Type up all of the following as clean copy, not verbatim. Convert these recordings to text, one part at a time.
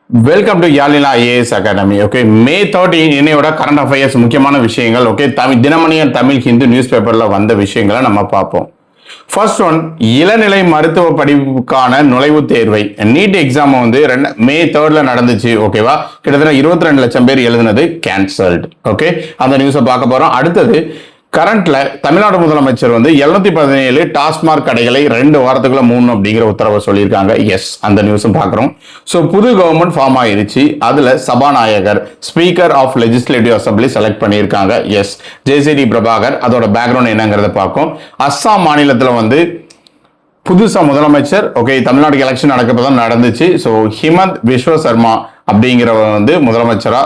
Welcome to Yazhila IAS academy. Okay, May 13 இன்னையோட current affairs முக்கியமான விஷயங்கள். Okay, Dinamani and Tamil Hindu news பேப்பர்ல வந்த விஷயங்களை நம்ம பார்ப்போம். ஃபர்ஸ்ட் ஒன், இளநிலை மருத்துவ படிப்புக்கான நுழைவுத் தேர்வை நீட் எக்ஸாம் வந்து மே 3 நடந்துச்சு. ஓகேவா, கிட்டத்தட்ட 22 லட்சம் பேர் எழுதினது கேன்சல்டு. ஓகே, அந்த நியூஸை பார்க்க போறோம். அடுத்தது, கரண்ட்ல தமிழ்நாடு முதலமைச்சர் வந்து 717 டாஸ்மாக் கடைகளை 2 வாரத்துக்குள்ள மூடணும் அப்படிங்கிற உத்தரவை சொல்லியிருக்காங்க. எஸ், அந்த நியூஸும் பார்க்குறோம். ஸோ புது கவர்மெண்ட் ஃபார்ம் ஆயிருச்சு. அதுல சபாநாயகர், speaker of legislative assembly select பண்ணியிருக்காங்க. Yes, JCD Prabhakar. அதோட பேக்ரவுண்ட் என்னங்கிறத பார்க்கும். அஸ்ஸாம் மாநிலத்தில் வந்து புதுசா முதலமைச்சர், ஓகே, தமிழ்நாடு எலெக்ஷன் நடக்கப்பதான் நடந்துச்சு. ஸோ ஹிமந்த் விஸ்வ சர்மா அப்படிங்கிறவர் வந்து முதலமைச்சரா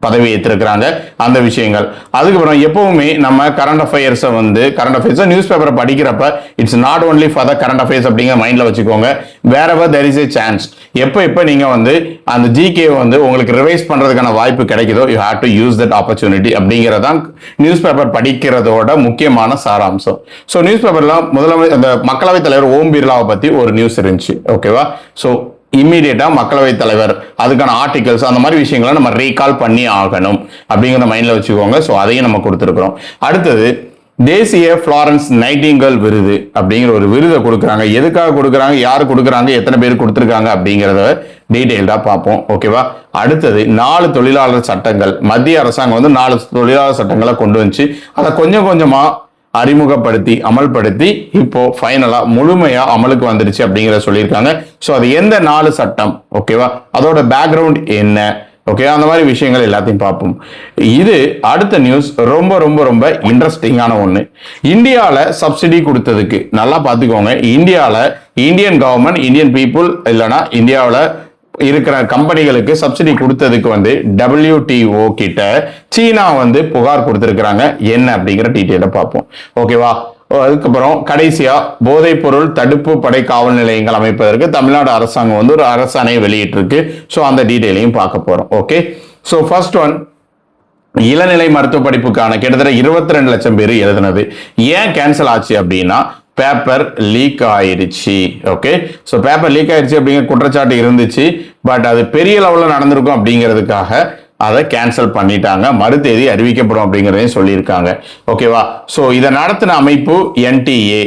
பதவி ஏற்றிருக்கிறாங்க. அந்த விஷயங்கள். அதுக்கப்புறம் எப்பவுமே நம்ம கரண்ட் அஃபேர்ஸை நியூஸ் பேப்பரை படிக்கிறப்ப it's not only for the current affairs அப்படிங்கிற மைண்ட்ல வச்சுக்கோங்க. Wherever there is a chance. எப்போ நீங்க வந்து அந்த ஜிகே வந்து உங்களுக்கு ரிவைஸ் பண்றதுக்கான வாய்ப்பு கிடைக்குதோ, you have to use that opportunity அப்படிங்கிறதான் நியூஸ் பேப்பர் படிக்கிறதோட முக்கியமான சாராம்சம். ஸோ நியூஸ் பேப்பர்ல அந்த மக்களவைத் தலைவர் ஓம் பிர்லாவை பத்தி ஒரு நியூஸ் இருந்துச்சு. ஓகேவா, ஸோ இம்மீடியட்டா மக்களவைத் தலைவர் அதுக்கான ஆர்டிகல்ஸ் அந்த மாதிரி விஷயங்களை நம்ம ரீகால் பண்ணி ஆகணும் அப்படிங்கிற மைண்ட்ல வச்சுக்கோங்க. ஸோ அதையும் நம்ம கொடுத்துருக்கிறோம். அடுத்தது, தேசிய ஃப்ளாரன்ஸ் நைட்டிங்கேல் விருது அப்படிங்கிற ஒரு விருதை கொடுக்குறாங்க. எதுக்காக கொடுக்குறாங்க, யாரு கொடுக்குறாங்க, எத்தனை பேர் கொடுத்துருக்காங்க அப்படிங்கிறத டீடைல்டா பார்ப்போம். ஓகேவா. அடுத்தது, 4 தொழிலாளர் சட்டங்கள். மத்திய அரசாங்கம் வந்து 4 தொழிலாளர் சட்டங்களை கொண்டு வந்துச்சு. அதை கொஞ்சம் கொஞ்சமா அறிமுகப்படுத்தி அமல்படுத்தி இப்போ ஃபைனலா முழுமையா அமலுக்கு வந்துருச்சு அப்படிங்கிறத சொல்லியிருக்காங்க. ஸோ அது எந்த 4 சட்டம், ஓகேவா, அதோட பேக்ரவுண்ட் என்ன, ஓகே, அந்த மாதிரி விஷயங்கள் எல்லாத்தையும் பார்ப்போம். இது அடுத்த நியூஸ் ரொம்ப ரொம்ப ரொம்ப இன்ட்ரெஸ்டிங்கான ஒன்று. இந்தியாவில் சப்சிடி கொடுத்ததுக்கு நல்லா பார்த்துக்கோங்க. இந்தியன் கவர்மெண்ட், இந்தியன் பீப்புள் இல்லைன்னா இந்தியாவில் இருக்கிற கம்பெனிகளுக்கு சப்சிடி கொடுத்ததுக்கு வந்து WTO கிட்ட சீனா வந்து புகார் கொடுத்திருக்கிறாங்க. என்ன அப்படிங்கிற டீட்டெயில பார்ப்போம். ஓகேவா. அதுக்கப்புறம் கடைசியா, போதைப் பொருள் தடுப்பு படை காவல் நிலையங்கள் அமைப்பதற்கு தமிழ்நாடு அரசாங்கம் வந்து ஒரு அரசாணை வெளியிட்டிருக்கு. ஸோ அந்த டீட்டெயிலையும் பார்க்க போறோம். ஓகே, ஸோ ஃபர்ஸ்ட் ஒன், இளநிலை மருத்துவ படிப்புக்கான கிட்டத்தட்ட 22 லட்சம் பேர் எழுதினது ஏன் கேன்சல் ஆச்சு அப்படின்னா, பேப்பர் லீக் ஆயிடுச்சு. ஓகே, ஸோ பேப்பர் லீக் ஆயிடுச்சு அப்படிங்கிற குற்றச்சாட்டு இருந்துச்சு. பட் அது பெரிய லெவலில் நடந்திருக்கும் அப்படிங்கிறதுக்காக அதை கேன்சல் பண்ணிட்டாங்க. மறுதேதி அறிவிக்கப்படும் அப்படிங்கிறதையும் சொல்லியிருக்காங்க. ஓகேவா. ஸோ இதை நடத்தின அமைப்பு NTA,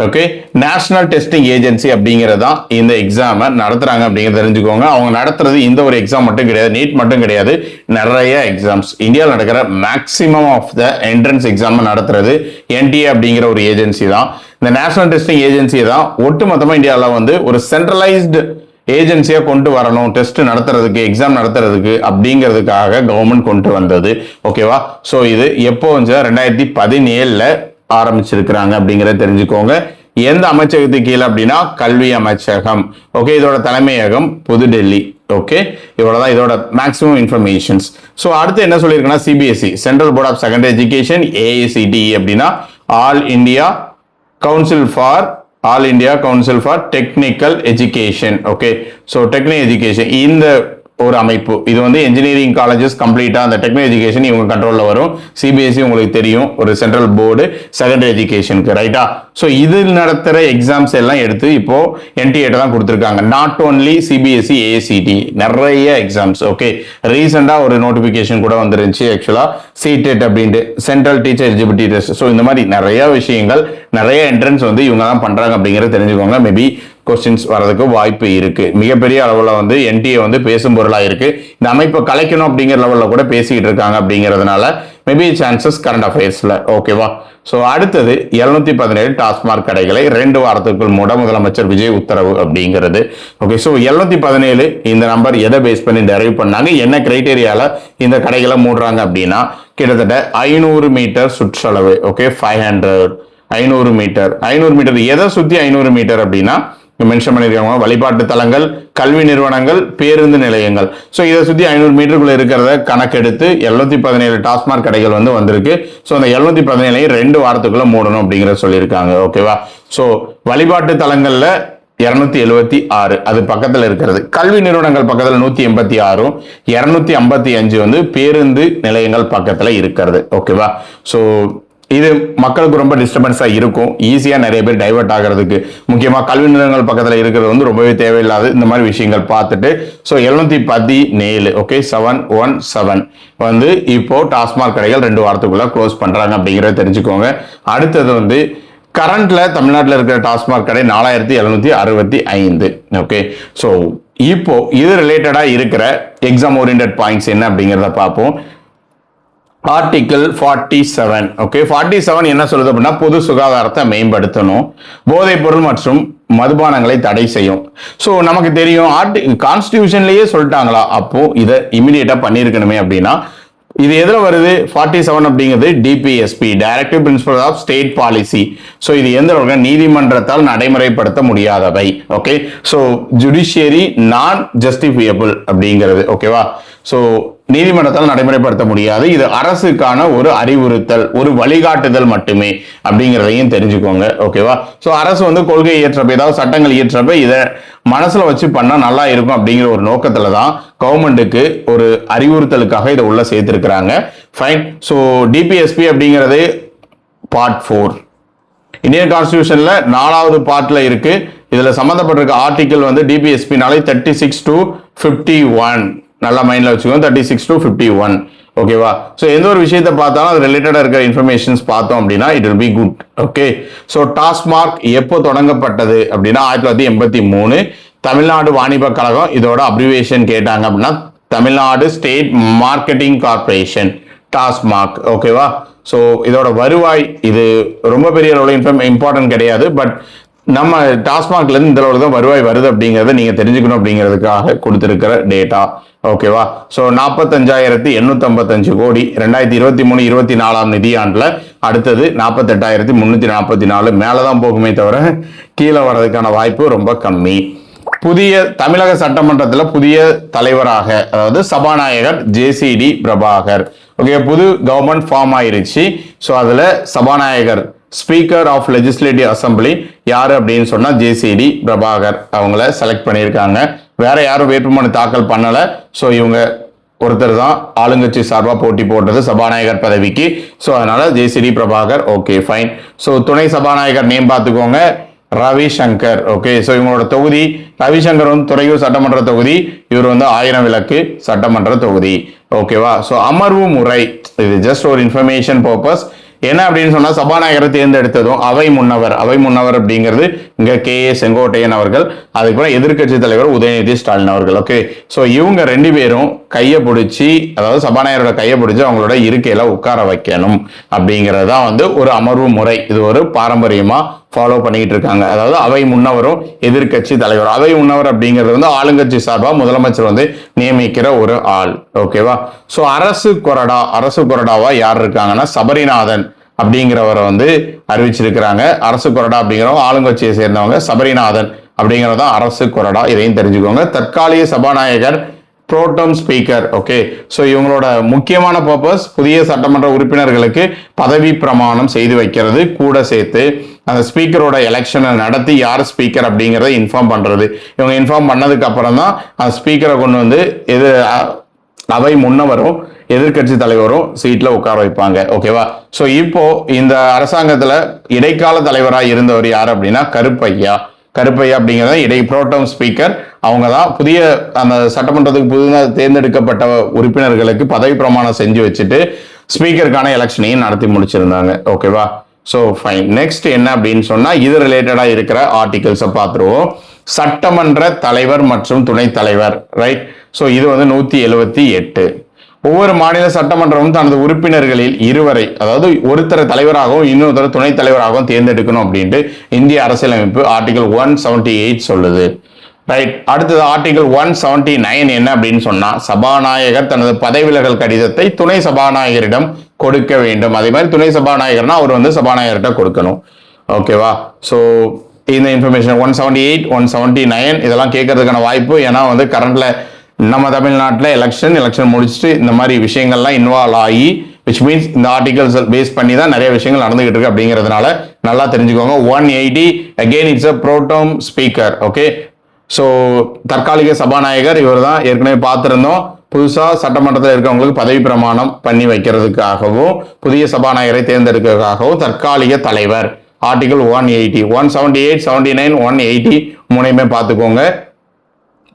okay, national testing agency அப்படிங்கிறதான் இந்த எக்ஸாமை நடத்துறாங்க அப்படிங்கிறத தெரிஞ்சுக்கோங்க. அவங்க நடத்துறது இந்த ஒரு எக்ஸாம் மட்டும் கிடையாது, நீட் மட்டும் கிடையாது, நிறைய எக்ஸாம்ஸ். இந்தியாவில் நடக்கிற maximum of the entrance exam நடத்துறது NTA அப்படிங்கிற ஒரு ஏஜென்சி தான். இந்த நேஷனல் டெஸ்டிங் ஏஜென்சி தான் ஒட்டுமொத்தமாக இந்தியாவில் வந்து ஒரு சென்ட்ரலைஸ்டு ஏஜென்சியா கொண்டு வரணும், டெஸ்ட் நடத்துறதுக்கு, எக்ஸாம் நடத்துறதுக்கு அப்படிங்கிறதுக்காக கவர்மெண்ட் கொண்டு வந்தது. ஓகேவா. ஸோ இது எப்போ வந்து 2017 ஆரம்பிச்சிருக்கிறாங்க அப்படிங்கிறத தெரிஞ்சுக்கோங்க. எந்த அமைச்சகத்துக்கு கீழே அப்படின்னா கல்வி அமைச்சகம். ஓகே, இதோட தலைமையகம் புதுடெல்லி. ஓகே, இவ்வளவுதான் இதோட மேக்ஸிமம் இன்ஃபர்மேஷன்ஸ். ஸோ அடுத்து என்ன சொல்லியிருக்குன்னா, CBSE central board of secondary education, AICTE அப்படின்னா all India council for technical education. Okay, so technical education இந்த ஒரு அமைப்பு. இது வந்து இன்ஜினியரிங் காலேஜஸ் கம்ப்ளீட்டா அந்த டெக்னிக்கல் எஜுகேஷன் இவங்க கண்ட்ரோல்ல வரும். CBSE உங்களுக்கு தெரியும், ஒரு சென்ட்ரல் போர்டு செகண்டரி எஜுகேஷனுக்கு, ரைட்டா. ஸோ இது நடத்துற எக்ஸாம்ஸ் எல்லாம் எடுத்து இப்போ NTA தான் கொடுத்துருக்காங்க. நாட் ஓன்லி CBSE, AICTE, நிறைய எக்ஸாம்ஸ். ஓகே, ரீசெண்டா ஒரு நோட்டிபிகேஷன் கூட வந்துருந்துச்சு ஆக்சுவலா, CTET அப்படின்ட்டு, central teacher eligibility test. So இந்த மாதிரி நிறைய விஷயங்கள், நிறைய என்ட்ரன்ஸ் வந்து இவங்க தான் பண்றாங்க அப்படிங்கிறத தெரிஞ்சுக்கோங்க. மேபி கொஸ்டின்ஸ் வரதுக்கு வாய்ப்பு இருக்கு. மிகப்பெரிய அளவில் வந்து NTA வந்து பேசும் பொருளா இருக்கு. இந்த அமைப்பை கலைக்கணும் அப்படிங்கிற லெவலில் கூட பேசிக்கிட்டு இருக்காங்க அப்படிங்கிறதுனால மேபி சான்சஸ் கரண்ட் அஃபேர்ஸ்ல. ஓகேவா. ஸோ அடுத்தது, 717 டாஸ்மாக் கடைகளை 2 வாரத்துக்குள் மூட முதலமைச்சர் விஜய் உத்தரவு அப்படிங்கிறது. ஓகே, ஸோ 717 இந்த நம்பர் எதை பேஸ் பண்ணி டெரைவ் பண்ணாங்க, என்ன கிரைட்டீரியால இந்த கடைகளை மூடுறாங்க அப்படின்னா, கிட்டத்தட்ட 500 மீட்டர் சுற்றளவு. ஓகே, 500 மீட்டர் எதை சுத்தி 500 மீட்டர் அப்படின்னா மென்ஷன் பண்ணிருக்காங்க, வழிபாட்டு தலங்கள், கல்வி நிறுவனங்கள், பேருந்து நிலையங்கள். ஸோ இதை சுற்றி 500 மீட்டருக்குள்ள இருக்கிறத கணக்கெடுத்து 717 டாஸ்மாக் கடைகள் வந்து வந்திருக்கு. ஸோ அந்த 717 2 வாரத்துக்குள்ள மூடணும் அப்படிங்கிறத சொல்லியிருக்காங்க. ஓகேவா. ஸோ வழிபாட்டு தலங்கள்ல 276 அது பக்கத்தில் இருக்கிறது. கல்வி நிறுவனங்கள் பக்கத்தில் 186, 255 வந்து பேருந்து நிலையங்கள் பக்கத்தில் இருக்கிறது. ஓகேவா. ஸோ இது மக்களுக்கு ரொம்ப டிஸ்டர்பன்ஸா இருக்கும், ஈஸியா நிறைய பேர் டைவர்ட் ஆகிறதுக்கு, முக்கியமா கல்வி நிறுவனங்கள் பக்கத்துல இருக்கிறது வந்து ரொம்பவே தேவையில்லாத இந்த மாதிரி விஷயங்கள் பார்த்துட்டு. ஸோ 717 ஓகே 717 வந்து இப்போ டாஸ்மாக் கடைகள் 2 வாரத்துக்குள்ள க்ளோஸ் பண்றாங்க அப்படிங்கிறத தெரிஞ்சுக்கோங்க. அடுத்தது வந்து கரண்ட்ல தமிழ்நாட்டில் இருக்கிற டாஸ்மாக் கடை 4765. ஓகே, ஸோ இப்போ இது ரிலேட்டடா இருக்கிற எக்ஸாம் ஓரியன்ட் பாயிண்ட்ஸ் என்ன அப்படிங்கிறத பார்ப்போம். ஆர்டிகிள் 47 ஓகே 47 என்ன சொல்லுது அப்படின்னா பொது சுகாதாரத்தை மேம்படுத்தணும், போதைப் பொருள் மற்றும் மதுபானங்களை தடை செய்யும். ஸோ நமக்கு தெரியும் கான்ஸ்டிடியூஷன்லயே சொல்லிட்டாங்களா, அப்போ இதை இமிடியேட்டா பண்ணியிருக்கணுமே அப்படின்னா இது எதுல வருது 47 அப்படிங்கிறது DPSP directive principle of state policy. So இது எந்த நீதிமன்றத்தால் நடைமுறைப்படுத்த முடியாதவை. ஓகே, ஸோ ஜுடிஷியரி நான் ஜஸ்டிஃபியபிள் அப்படிங்கிறது. ஓகேவா, ஸோ நீதிமன்றத்தால் நடைமுறைப்படுத்த முடியாது, இது அரசுக்கான ஒரு அறிவுறுத்தல், ஒரு வழிகாட்டுதல் மட்டுமே அப்படிங்கிறதையும் தெரிஞ்சுக்கோங்க. ஓகேவா, ஸோ அரசு வந்து கொள்கை இயற்றப்ப ஏதாவது சட்டங்கள் இயற்றப்ப இதை மனசுல வச்சு பண்ணா நல்லா இருக்கும் அப்படிங்கிற ஒரு நோக்கத்துல தான் கவர்மெண்ட்டுக்கு ஒரு அறிவுறுத்தலுக்காக இதை உள்ள சேர்த்திருக்கிறாங்க. ஃபைன். ஸோ டிபிஎஸ்பி அப்படிங்கிறது பார்ட் 4 இந்தியன் கான்ஸ்டிடியூஷன்ல 4வது பார்ட்ல இருக்கு. இதுல சம்பந்தப்பட்டிருக்க ஆர்டிகல் வந்து டிபிஎஸ்பினாலே 36 to 51 நல்லா மைண்ட்ல வச்சுக்கோங்க, 36 to 51. ஓகேவா, ஸோ எந்த ஒரு விஷயத்தை பார்த்தாலும் அது ரிலேட்டடா இருக்கிற இன்ஃபர்மேஷன்ஸ் பார்த்தோம் அப்படின்னா it will be good. Okay, so TASMAC எப்போ தொடங்கப்பட்டது அப்படின்னா 1983 தமிழ்நாடு வாணிப கழகம், இதோட அப்ரிவேஷன் கேட்டாங்க அப்படின்னா Tamil Nadu state marketing corporation TASMAC. ஓகேவா, ஸோ இதோட வருவாய் இது ரொம்ப பெரிய அளவில் இம்பார்ட்டன்ட் கிடையாது, பட் நம்ம டாஸ்மாக்ல இருந்து இந்த அளவுக்கு தான் வருவாய் வருது அப்படிங்கறத நீங்க தெரிஞ்சுக்கணும் அப்படிங்கிறதுக்காக கொடுத்திருக்கிற டேட்டா. ஓகேவா, ஸோ 45,855 கோடி 2023-24 நிதியாண்டுல. அடுத்தது 48,344 மேலதான் போகுமே தவிர கீழே வர்றதுக்கான வாய்ப்பு ரொம்ப கம்மி. புதிய தமிழக சட்டமன்றத்தில் புதிய தலைவராக, அதாவது சபாநாயகர் ஜேசிடி பிரபாகர். ஓகே, புது கவர்மெண்ட் ஃபார்ம் ஆயிருச்சு. ஸோ அதுல சபாநாயகர் ஸ்பீக்கர் ஆஃப் லெஜிஸ்லேட்டிவ் அசம்பிளி யாரு அப்படின்னு சொன்னா ஜேசிடி பிரபாகர் அவங்கள செலக்ட் பண்ணியிருக்காங்க. வேற யாரும் வேட்புமனு தாக்கல் பண்ணல. ஸோ இவங்க ஒருத்தர் தான் ஆளுங்கட்சி சார்பாக போட்டி போட்டது சபாநாயகர் பதவிக்கு. ஸோ அதனால JCD Prabhakar. Okay fine. So துணை சபாநாயகர் நேம் பார்த்துக்கோங்க, ரவிசங்கர். ஓகே, ஸோ இவங்களோட தொகுதி ரவிசங்கர் வந்து துறையூர் சட்டமன்ற தொகுதி, இவர் வந்து 1000 விளக்கு சட்டமன்ற தொகுதி. ஓகேவா, ஸோ அமர்வு முறை இது ஜஸ்ட் ஒரு இன்ஃபர்மேஷன் பர்பஸ். என்ன அப்படின்னு சொன்னா சபாநாயகரை தேர்ந்தெடுத்ததும் அவை முன்னவர் அப்படிங்கிறது இங்க KA செங்கோட்டையன் அவர்கள், அதுக்கப்புறம் எதிர்கட்சி தலைவர் உதயநிதி ஸ்டாலின் அவர்கள். ஓகே, ஸோ இவங்க 2 பேரும் கையை பிடிச்சி, அதாவது சபாநாயகரோட கையை பிடிச்சி அவங்களோட இருக்கையில உட்கார வைக்கணும் அப்படிங்கிறது தான் வந்து ஒரு அமர்வு முறை. இது ஒரு பாரம்பரியமா ஃபாலோ பண்ணிட்டு இருக்காங்க. அதாவது அவை முன்னவரும் எதிர்கட்சி தலைவர். அவை முன்னவர் அப்படிங்கிறது வந்து ஆளுங்கட்சி சார்பா முதலமைச்சர் வந்து நியமிக்கிற ஒரு ஆள். ஓகேவா, ஸோ அரசு கொறடாவா யார் இருக்காங்கன்னா சபரிநாதன் அப்படிங்கிறவரை வந்து அறிவிச்சிருக்கிறாங்க. அரசு கொறடா அப்படிங்கிறவங்க ஆளுங்கட்சியை சேர்ந்தவங்க, சபரிநாதன் அப்படிங்கிறதான் அரசு கொறடா, இதையும் தெரிஞ்சுக்கோங்க. தற்காலிக சபாநாயகர் புரோட்டம் ஸ்பீக்கர். ஓகே, ஸோ இவங்களோட முக்கியமான பர்பஸ் புதிய சட்டமன்ற உறுப்பினர்களுக்கு பதவி பிரமாணம் செய்து வைக்கிறது, கூட சேர்த்து அந்த ஸ்பீக்கரோட எலெக்ஷனை நடத்தி யார் ஸ்பீக்கர் அப்படிங்கிறத இன்ஃபார்ம் பண்றது. இவங்க இன்ஃபார்ம் பண்ணதுக்கு அப்புறம் தான் அந்த ஸ்பீக்கரை கொண்டு வந்து அவை முன்னவரும் எதிர்கட்சி தலைவரும் சீட்ல உட்கார வைப்பாங்க. ஓகேவா, ஸோ இப்போ இந்த அரசாங்கத்துல இடைக்கால தலைவராக இருந்தவர் யார் அப்படின்னா கருப்பையா அப்படிங்கிறத புரோட்டம் ஸ்பீக்கர். அவங்க தான் புதிய அந்த சட்டமன்றத்துக்கு புதிதாக தேர்ந்தெடுக்கப்பட்ட உறுப்பினர்களுக்கு பதவி பிரமாணம் செஞ்சு வச்சுட்டு ஸ்பீக்கருக்கான எலெக்ஷனையும் நடத்தி முடிச்சிருந்தாங்க. ஓகேவா, ஸோ ஃபைன். நெக்ஸ்ட் என்ன அப்படின்னு சொன்னா இது ரிலேட்டடா இருக்கிற ஆர்டிகல்ஸை பார்த்துருவோம். சட்டமன்ற தலைவர் மற்றும் துணைத் தலைவர். ரைட், ஸோ இது வந்து 178. ஒவ்வொரு மாநில சட்டமன்றமும் தனது உறுப்பினர்களில் இருவரை, அதாவது ஒருத்தரை தலைவராகவும் இன்னொருத்தர துணைத் தலைவராகவும் தேர்ந்தெடுக்கணும் அப்படின்ட்டு இந்திய அரசியலமைப்பு ஆர்டிகல் 178 சொல்லுது. ரைட், அடுத்தது ஆர்டிகல் 179 என்ன அப்படின்னு சொன்னா சபாநாயகர் தனது பதவி விலகல் கடிதத்தை துணை சபாநாயகரிடம் கொடுக்க வேண்டும். அதே மாதிரி துணை சபாநாயகர்னா அவர் வந்து சபாநாயகர்கிட்ட கொடுக்கணும். ஓகேவா, ஸோ இந்த இன்ஃபர்மேஷன் 178 179 இதெல்லாம் கேட்கறதுக்கான வாய்ப்பு. ஏன்னா வந்து கரண்ட்ல நம்ம தமிழ்நாட்டில் எலெக்ஷன் முடிச்சுட்டு இந்த மாதிரி விஷயங்கள்லாம் இன்வால்வ் ஆகி, விச் மீன்ஸ் இந்த ஆர்டிகல்ஸ் பேஸ் பண்ணி தான் நிறைய விஷயங்கள் நடந்துகிட்டு இருக்கு அப்படிங்கிறதுனால நல்லா தெரிஞ்சுக்கோங்க. 180 again it's a pro tem speaker. Okay, so தற்காலிக சபாநாயகர் இவர் தான் ஏற்கனவே பார்த்துருந்தோம். புதுசாக சட்டமன்றத்தில் இருக்கிறவங்களுக்கு பதவி பிரமாணம் பண்ணி வைக்கிறதுக்காகவும் புதிய சபாநாயகரை தேர்ந்தெடுக்கிறதுக்காகவும் தற்காலிக தலைவர் ஆர்டிகல் 180 178 79 180 மூணையுமே பார்த்துக்கோங்க.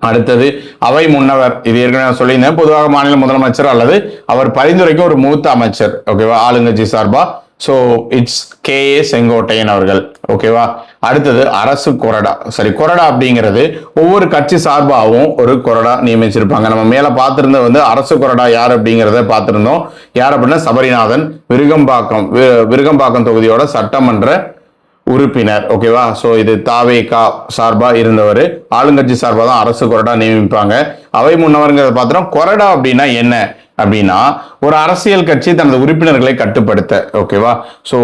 அடுத்தது அவை முன்னவர், இது ஏற்கனவே சொல்லியிருந்தேன், பொதுவாக மாநில முதலமைச்சர் அல்லது அவர் பரிந்துரைக்கும் ஒரு மூத்த அமைச்சர், ஓகேவா, ஆளுங்கட்சி சார்பா. ஸோ இட்ஸ் KA செங்கோட்டையன் அவர்கள், ஓகேவா. அடுத்தது அரசு கொறடா. சரி, கொறடா அப்படிங்கிறது ஒவ்வொரு கட்சி சார்பாகவும் ஒரு கொறடா நியமிச்சிருப்பாங்க. நம்ம மேல பார்த்திருந்த வந்து அரசு கொறடா யார் அப்படிங்கிறத பார்த்திருந்தோம். யார் அப்படின்னா சபரிநாதன், விருகம்பாக்கம் தொகுதியோட சட்டமன்ற உறுப்பினர், ஓகேவா. ஸோ இது தாவேகா சார்பா இருந்தவர், ஆளுங்கட்சி சார்பா தான் அரசு கொறடா நியமிப்பாங்க. அவை முன்னவர்ங்கிறத பார்த்தோம். கொறடா அப்படின்னா என்ன அப்படின்னா ஒரு அரசியல் கட்சி தனது உறுப்பினர்களை கட்டுப்படுத்த, ஓகேவா. ஸோ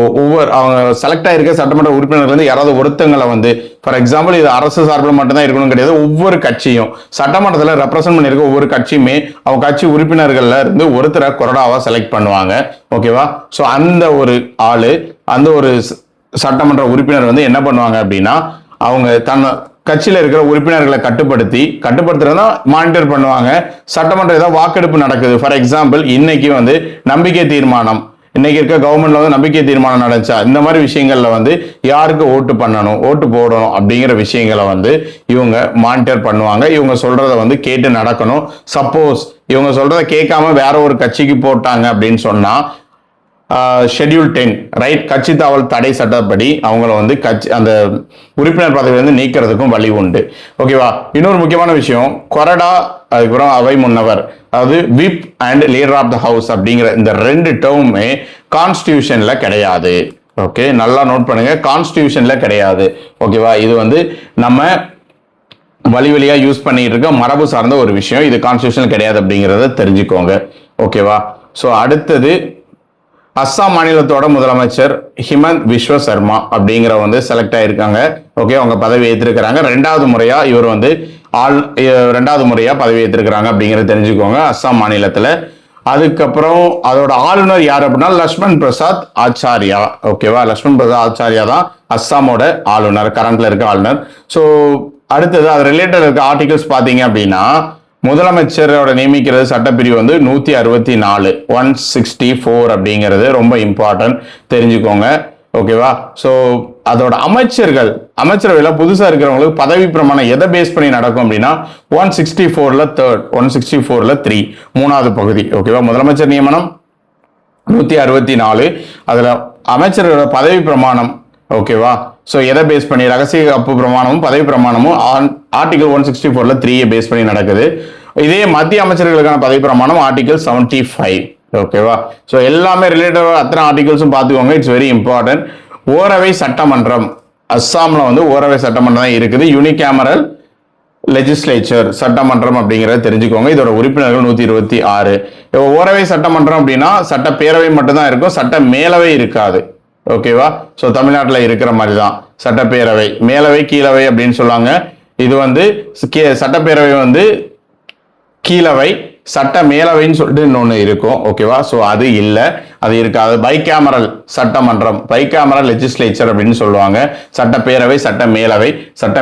அவங்க செலக்ட் ஆயிருக்க சட்டமன்ற உறுப்பினர்கள் வந்து யாராவது ஒருத்தங்களை வந்து, ஃபார் எக்ஸாம்பிள் இது அரசு சார்பில் மட்டும்தான் இருக்கணும் கிடையாது, ஒவ்வொரு கட்சியும் சட்டமன்றத்தில் ரெப்ரசென்ட் பண்ணியிருக்க ஒவ்வொரு கட்சியுமே அவங்க கட்சி உறுப்பினர்கள்ல இருந்து ஒருத்தரை கொறடாவா செலக்ட் பண்ணுவாங்க, ஓகேவா. ஸோ அந்த ஒரு ஆளு, அந்த ஒரு சட்டமன்ற உறுப்பினர் வந்து என்ன பண்ணுவாங்க அப்படின்னா அவங்க தன் கட்சியில இருக்கிற உறுப்பினர்களை கட்டுப்படுத்துறதா மானிட்டர் பண்ணுவாங்க. சட்டமன்ற ஏதாவது வாக்கெடுப்பு நடக்குது, ஃபார் எக்ஸாம்பிள் இன்னைக்கு வந்து நம்பிக்கை தீர்மானம், இன்னைக்கு இருக்க கவர்மெண்ட்ல வந்து நம்பிக்கை தீர்மானம் நடந்துச்சா, இந்த மாதிரி விஷயங்கள்ல வந்து யாருக்கு ஓட்டு பண்ணணும், ஓட்டு போடணும் அப்படிங்கிற விஷயங்களை வந்து இவங்க மானிட்டர் பண்ணுவாங்க. இவங்க சொல்றத வந்து கேட்டு நடக்கணும். சப்போஸ் இவங்க சொல்றத கேட்காம வேற ஒரு கட்சிக்கு போட்டாங்க அப்படின்னு சொன்னா ஷெட்யூல் 10 ரைட், கட்சி தாவல் தடை சட்டப்படி அவங்கள வந்து அந்த உறுப்பினர் பதவி வந்து நீக்கிறதுக்கும் வழி உண்டு, ஓகேவா. இன்னொரு முக்கியமான விஷயம், கொறடா, அதுக்கப்புறம் அவை முன்னவர், அதாவது whip and leader of the house அப்படிங்கிற இந்த ரெண்டு டேர்முமே கான்ஸ்டிடியூஷன்ல கிடையாது. ஓகே, நல்லா நோட் பண்ணுங்க, கான்ஸ்டிடியூஷன்ல கிடையாது, ஓகேவா. இது வந்து நம்ம வழியா யூஸ் பண்ணிட்டு இருக்க மரபு சார்ந்த ஒரு விஷயம், இது கான்ஸ்டிடியூஷன் கிடையாது அப்படிங்கிறத தெரிஞ்சுக்கோங்க, ஓகேவா. ஸோ அடுத்தது அஸ்ஸாம் மாநிலத்தோட முதலமைச்சர் ஹிமந்த் விஸ்வ சர்மா அப்படிங்கிற வந்து செலக்ட் ஆயிருக்காங்க, ஓகே. அவங்க பதவி ஏற்றிருக்கிறாங்க. ரெண்டாவது முறையா இவர் வந்து பதவி ஏற்றிருக்கிறாங்க அப்படிங்கிறத தெரிஞ்சுக்கோங்க அஸ்ஸாம் மாநிலத்துல. அதுக்கப்புறம் அதோட ஆளுநர் யார் அப்படின்னா லக்ஷ்மண் பிரசாத் ஆச்சாரியா, ஓகேவா. லக்ஷ்மண் பிரசாத் ஆச்சாரியா தான் அஸ்ஸாமோட ஆளுநர், கரண்ட்ல இருக்க ஆளுநர். ஸோ அடுத்தது அது ரிலேட்டட் இருக்க ஆர்டிகல்ஸ் பார்த்தீங்க அப்படின்னா முதலமைச்சரோட நியமிக்கிறது சட்டப்பிரிவு வந்து 164 164 அப்படிங்கிறது ரொம்ப இம்பார்ட்டன்ட், தெரிஞ்சுக்கோங்க, ஓகேவா. ஸோ அதோட அமைச்சரவையில் புதுசாக இருக்கிறவங்களுக்கு பதவி பிரமாணம் எதை பேஸ் பண்ணி நடக்கும் அப்படின்னா 164ல 3rd 164ல 3 மூணாவது பகுதி, ஓகேவா. முதலமைச்சர் நியமனம் 164, அதுல அமைச்சர்களோட பதவி பிரமாணம், ஓகேவா. ஸோ எதை பேஸ் பண்ணி ரகசிய காப்பு பிரமாணமும் பதவி பிரமாணமும் ஆர்டிகல் 164ல 3 பேஸ் பண்ணி நடக்குது. இதே மத்திய அமைச்சர்களுக்கான பதவி பிரமாணம் ஆர்டிகல் 75, ஓகேவா. ஸோ எல்லாமே ரிலேட்டட் அத்தனை ஆர்டிகல்ஸும் பார்த்துக்கோங்க, இட்ஸ் வெரி இம்பார்ட்டன்ட். ஓரவை சட்டமன்றம், அஸ்ஸாம்ல வந்து ஓரவை சட்டமன்றம் தான் இருக்குது, யூனிகேமரல் லெஜிஸ்லேச்சர் சட்டமன்றம் அப்படிங்கிறத தெரிஞ்சுக்கோங்க. இதோட உறுப்பினர்கள் 126. ஓரவை சட்டமன்றம் அப்படின்னா சட்டப்பேரவை மட்டும்தான் இருக்கும், சட்ட மேலவை இருக்காது, ஓகேவா. ஸோ தமிழ்நாட்டில் இருக்கிற மாதிரி தான் சட்டப்பேரவை, மேலவை கீழவை அப்படின்னு சொல்லுவாங்க. இது வந்து சட்டப்பேரவை வந்து கீழவை, சட்ட மேலவைன்னு சொல்லிட்டு இன்னொன்று இருக்கும், ஓகேவா. ஸோ அது இல்லை, அது இருக்காது. பைகேமரல் சட்டமன்றம், பைகேமரல் லெஜிஸ்லேச்சர் அப்படின்னு சொல்லுவாங்க. சட்டப்பேரவை, சட்ட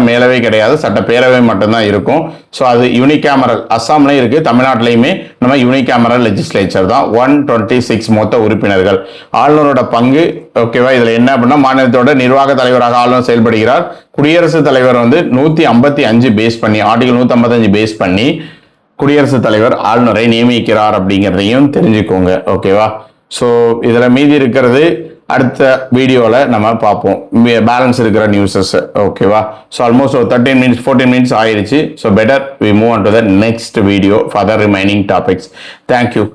மேலவை கிடையாது, சட்டப்பேரவை மட்டும்தான் இருக்கும். ஸோ அது யூனிகேமரல், அஸ்ஸாம்லையும் இருக்கு, தமிழ்நாட்டிலையுமே நம்ம யூனிகேமரல் லெஜிஸ்லேச்சர் தான். 126 மொத்த உறுப்பினர்கள். ஆளுநரோட பங்கு, ஓகேவா. இதுல என்ன அப்படின்னா மாநிலத்தோட நிர்வாக தலைவராக ஆளுநர் செயல்படுகிறார். குடியரசுத் தலைவர் வந்து 155 பேஸ் பண்ணி, ஆர்டிகல் 155 பேஸ் பண்ணி குடியரசுத் தலைவர் ஆளுநரை நியமிக்கிறார் அப்படிங்கிறதையும் தெரிஞ்சுக்கோங்க, ஓகேவா. ஸோ இதுல மீதி இருக்கிறது அடுத்த வீடியோல நம்ம பார்ப்போம், பேலன்ஸ் இருக்கிற நியூஸஸ், ஓகேவா. ஸோ ஆல்மோஸ்ட் ஒரு 13 minutes 14 minutes ஆயிடுச்சு. So better we move on to the next video for the remaining topics. Thank you.